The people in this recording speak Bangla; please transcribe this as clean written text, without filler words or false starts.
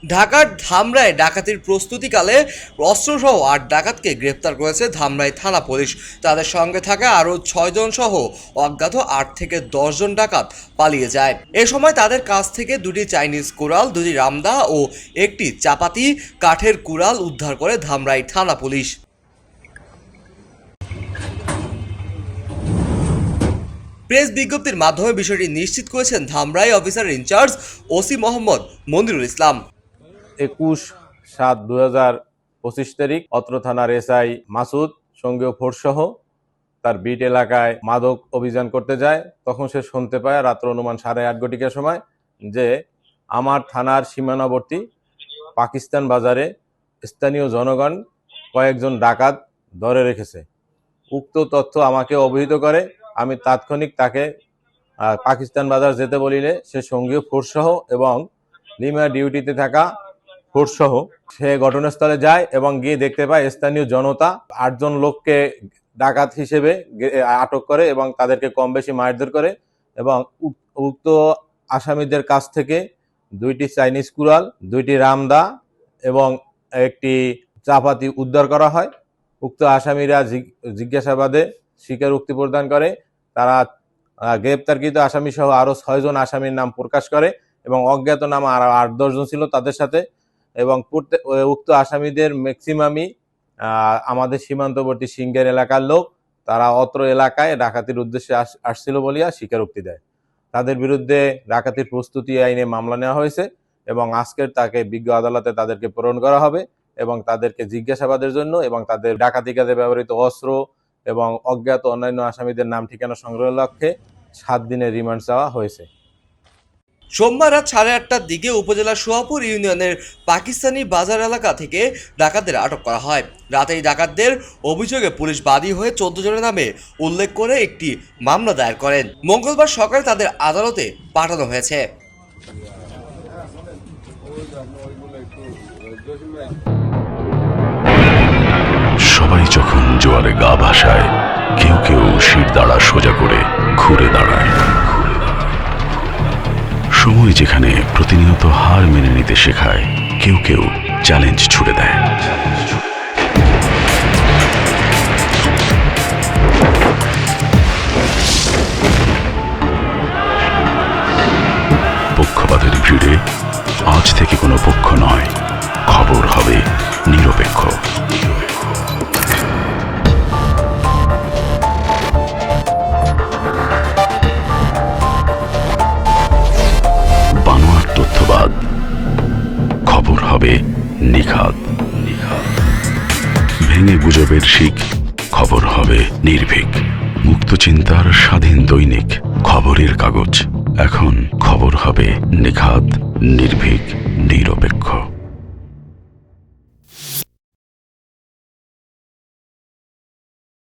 ঢাকার ধামরায় ডাকাতির প্রস্তুতিকালে অস্ত্রসহ ৮ ডাকাতকে গ্রেপ্তার করেছে ধামরাই থানা পুলিশ। তাদের সঙ্গে থাকা আরও ৬ জন সহ অজ্ঞাত ৮ থেকে ১০ জন ডাকাত পালিয়ে যায়। এ সময় তাদের কাছ থেকে ২টি চাইনিজ কুড়াল, ২টি রামদা ও একটি চাপাতি কাঠের কুড়াল উদ্ধার করে ধামরাই থানা পুলিশ। প্রেস বিজ্ঞপ্তির মাধ্যমে বিষয়টি নিশ্চিত করেছেন Dhamrai officer in charge OC Mohammad Monirul Islam. ২১/৭/২০২৫ তারিখ অত্র থানার এসআই মাসুদ সঙ্গীয় ফোর্সসহ তার বিট এলাকায় মাদক অভিযান করতে যায়। তখন সে শুনতে পায় রাত্র অনুমান 8:30 ঘটিকার সময় যে আমার থানার সীমানাবর্তী পাকিস্তান বাজারে স্থানীয় জনগণ কয়েকজন ডাকাত ধরে রেখেছে। উক্ত তথ্য আমাকে অবহিত করে। আমি তাৎক্ষণিক তাকে পাকিস্তান বাজার যেতে বলিলে সে সঙ্গীয় ফোর্সসহ এবং লিমা ডিউটিতে থাকা ফোর্সসহ সে ঘটনাস্থলে যায় এবং গিয়ে দেখতে পায় স্থানীয় জনতা ৮ জন লোককে ডাকাত হিসেবে আটক করে এবং তাদেরকে কম বেশি মারধর করে এবং উক্ত আসামিদের কাছ থেকে ২টি চাইনিজ কুড়াল, ২টি রামদা এবং একটি চাপাতি উদ্ধার করা হয়। উক্ত আসামিরা জিজ্ঞাসাবাদে স্বীকারোক্তি প্রদান করে। তারা গ্রেপ্তারকৃত আসামি সহ আরো ৬ জন আসামির নাম প্রকাশ করে এবং অজ্ঞাতনামা আরো ৮-১০ জন ছিল তাদের সাথে এবং উক্ত আসামিদের ম্যাক্সিমামই আমাদের সীমান্তবর্তী সিংহের এলাকার লোক। তারা অত্র এলাকায় ডাকাতির উদ্দেশ্যে আসছিল বলিয়া স্বীকারোক্তি দেয়। তাদের বিরুদ্ধে ডাকাতির প্রস্তুতি আইনে মামলা নেওয়া হয়েছে এবং আজকের তাকে বিজ্ঞ আদালতে তাদেরকে প্রেরণ করা হবে এবং তাদেরকে জিজ্ঞাসাবাদের জন্য এবং তাদের ডাকাতি কাজে ব্যবহৃত অস্ত্র এবং অজ্ঞাত অন্যান্য আসামিদের নাম ঠিকানা সংগ্রহের লক্ষ্যে 7 দিনের রিমান্ড চাওয়া হয়েছে। সোমবার রাত 8:30টার দিকে উপজেলার সোহাপুর ইউনিয়নের পাকিস্তানি বাজার এলাকা থেকে ডাকাতদের আটক করা হয়। রাতে এই ডাকাতদের অভিযোগে পুলিশ বাদী হয়ে 14 জনের নামে উল্লেখ করে একটি মামলা দায়ের করেন। মঙ্গলবার সকালে তাদের আদালতে পাঠানো হয়েছে। সবাই যখন জোয়ারে গা ভাসায়, কেউ কেউ শির দাঁড়া সোজা করে ঘুরে দাঁড়ায়। সময় যেখানে প্রতিনিয়ত হার মেনে নিতে শেখায়, কেউ কেউ চ্যালেঞ্জ ছুড়ে দেয়। পক্ষপাতের ভিড়ে আজ থেকে কোনো পক্ষ নয়, খবর হবে নিরপেক্ষ। বানোয়াট তথ্যবাদ, খবর হবে নিখাদ। ভেঙে গুজবের শিক, খবর হবে নির্ভীক। মুক্ত চিন্তার স্বাধীন দৈনিক খবরের কাগজ। এখন খবর হবে নিখাদ, নির্ভীক, নিরপেক্ষ।